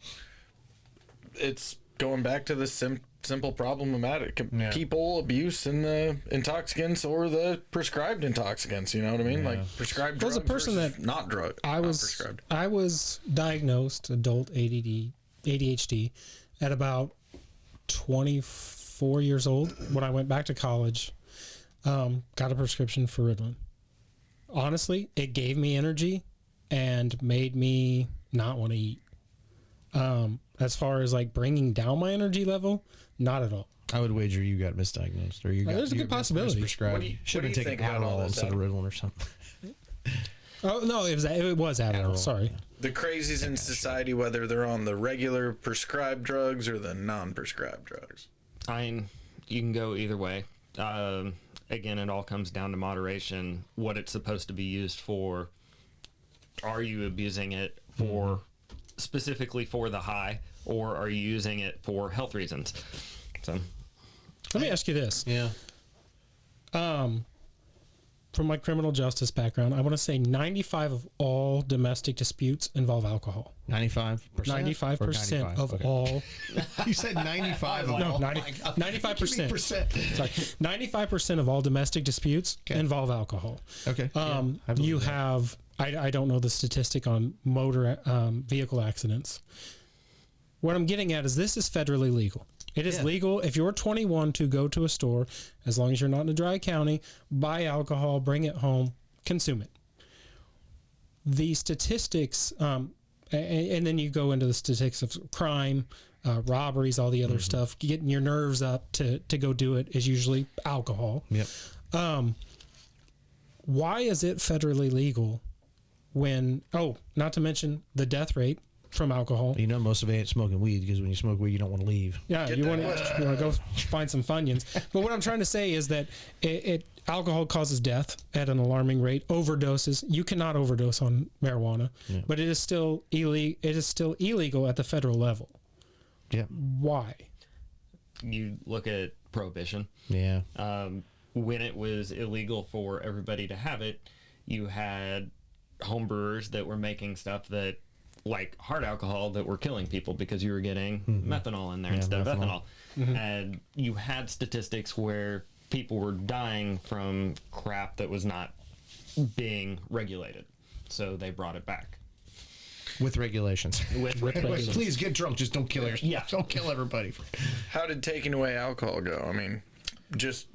it's going back to the simple problematic. People abuse in the intoxicants or the prescribed intoxicants, you know what I mean? Like prescribed drugs versus not drug. I was diagnosed adult ADHD at about 24 years old when I went back to college. Got a prescription for Ritalin. Honestly, it gave me energy and made me not want to eat. As far as like bringing down my energy level, not at all. I would wager you got misdiagnosed, or there's a good possibility. Should have been taking Adderall instead of Ritalin or something. Oh no, it was Adderall. Sorry. The crazies in society, whether they're on the regular prescribed drugs or the non-prescribed drugs. I mean, you can go either way. Again, it all comes down to moderation, what it's supposed to be used for. Are you abusing it for specifically for the high, or are you using it for health reasons? So let me ask you this. Yeah. From my criminal justice background, I want to say 95 of all domestic disputes involve alcohol. 95%? 95% of all. You said 95 of all? 95%. Sorry. 95% of all domestic disputes involve alcohol. Okay. You have, I don't know the statistic on motor vehicle accidents. What I'm getting at is this is federally legal. It is legal if you're 21 to go to a store, as long as you're not in a dry county, buy alcohol, bring it home, consume it. The statistics, and then you go into the statistics of crime, robberies, all the other stuff, getting your nerves up to go do it is usually alcohol. Yep. why is it federally legal when, not to mention the death rate from alcohol. You know, most of it ain't smoking weed, because when you smoke weed, you don't want to leave. Yeah, you want to go find some Funyuns. But what I'm trying to say is that alcohol causes death at an alarming rate. Overdoses. You cannot overdose on marijuana, but it is still illegal. It is still illegal at the federal level. Yeah. Why? You look at prohibition. Yeah. When it was illegal for everybody to have it, you had homebrewers that were making stuff that, like hard alcohol, that were killing people because you were getting methanol in there instead of ethanol. And you had statistics where people were dying from crap that was not being regulated. So they brought it back. With regulations. With regulations. Please get drunk. Just don't kill yourself. Yeah. Don't kill everybody. How did taking away alcohol go? I mean, just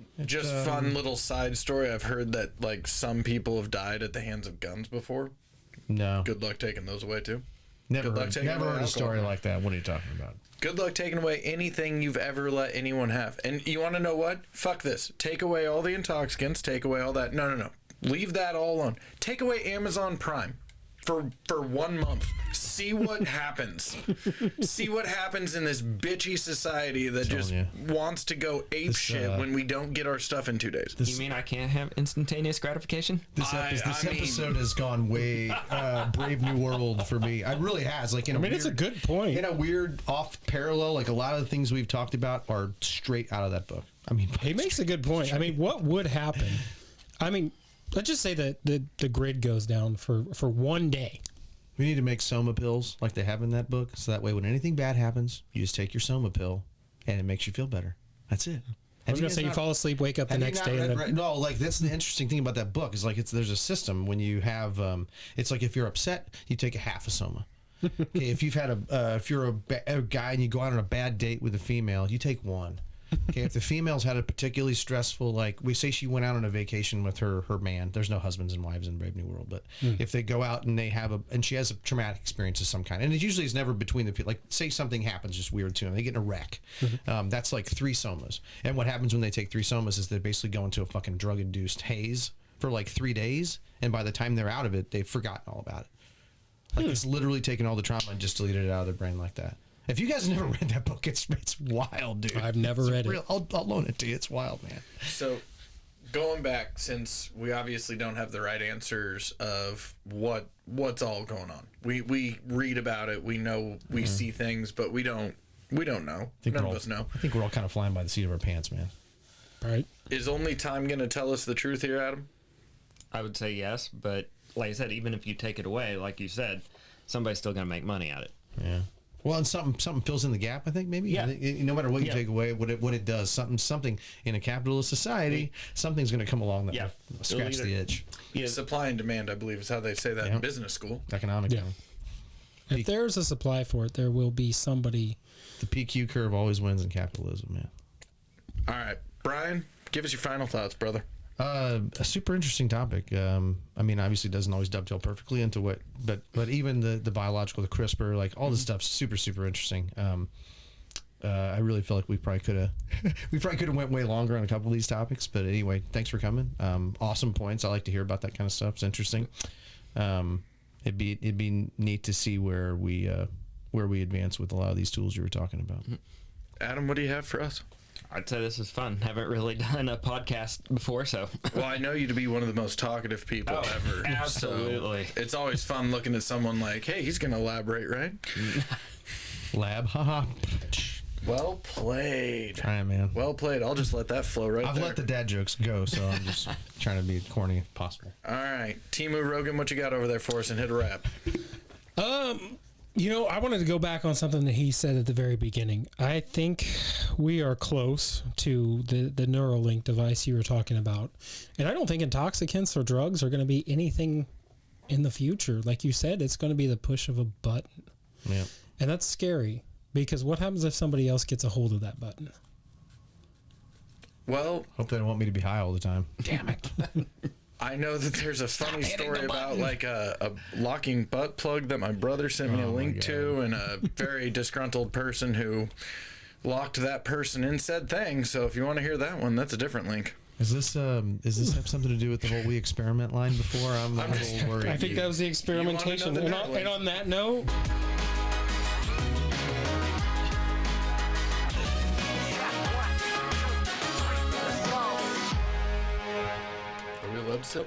fun little side story. I've heard that like some people have died at the hands of guns before. No. Good luck taking those away too. Never heard a story like that. What are you talking about? Good luck taking away anything you've ever let anyone have. And you want to know what? Fuck this. Take away all the intoxicants. Take away all that. No. Leave that all alone. Take away Amazon Prime for 1 month. See what happens. See what happens in this bitchy society that just wants to go ape shit when we don't get our stuff in 2 days. You mean I can't have instantaneous gratification? This episode has gone way Brave New World for me. It really has. Like, it's a good point. In a weird off parallel, like a lot of the things we've talked about are straight out of that book. I mean, he makes a good point. I mean, what would happen? I mean, let's just say that the grid goes down for 1 day. We need to make Soma pills like they have in that book, so that way when anything bad happens, you just take your Soma pill, and it makes you feel better. That's it. I was going to say, you fall asleep, wake up the next day. No, like that's the interesting thing about that book is like there's a system when you have it's like if you're upset, you take a half of Soma. Okay, if you've had if you're a guy and you go out on a bad date with a female, you take one. Okay, if the female's had a particularly stressful, like we say she went out on a vacation with her man. There's no husbands and wives in Brave New World, but if they go out and they have and she has a traumatic experience of some kind, and it usually is never between the people. Like say something happens just weird to them, they get in a wreck. That's like 3 Somas. And what happens when they take 3 Somas is they basically go into a fucking drug-induced haze for like 3 days, and by the time they're out of it, they've forgotten all about it. Like it's literally taken all the trauma and just deleted it out of their brain like that. If you guys have never read that book, it's wild, dude. I've never read it. I'll loan it to you. It's wild, man. So, going back, since we obviously don't have the right answers of what's all going on, we read about it, we know, we see things, but we don't know. None of us know. I think we're all kind of flying by the seat of our pants, man. Right? Is only time going to tell us the truth here, Adam? I would say yes, but like I said, even if you take it away, like you said, somebody's still going to make money at it. Yeah. Well, and something fills in the gap, I think, maybe. Yeah. No matter what you take away, what it does, something in a capitalist society, something's going to come along that will scratch the itch. Yeah. Supply and demand, I believe, is how they say that in business school. Economics. Yeah. If there's a supply for it, there will be somebody. The PQ curve always wins in capitalism, man. All right, Brian, give us your final thoughts, brother. A super interesting topic. I mean, obviously, it doesn't always dovetail perfectly into what, but even the biological, the CRISPR, like all this stuff's super interesting. I really feel like we probably could have went way longer on a couple of these topics, but anyway, thanks for coming. Awesome points. I like to hear about that kind of stuff. It's interesting. It'd be neat to see where we advance with a lot of these tools you were talking about. Adam, what do you have for us? I'd say this is fun. Haven't really done a podcast before, so. Well, I know you to be one of the most talkative people ever. Absolutely. So it's always fun looking at someone like, hey, he's going to elaborate, right? Lab, haha. Well played. Trying, man. Well played. I'll just let that flow right I've there. let the dad jokes go, so I'm just trying to be as corny as possible. All right. Timu Rogan, what you got over there for us, and hit a wrap? I wanted to go back on something that he said at the very beginning. I think we are close to the Neuralink device you were talking about. And I don't think intoxicants or drugs are going to be anything in the future. Like you said, it's going to be the push of a button. Yeah. And that's scary, because what happens if somebody else gets a hold of that button? Well, hope they don't want me to be high all the time. Damn it. I know that there's a funny story about like a locking butt plug that my brother sent me a link to, and a very disgruntled person who locked that person in said thing. So if you want to hear that one, that's a different link. Is this have something to do with the whole we experiment line before? I'm a little worried. I think that was the experimentation. And on that note,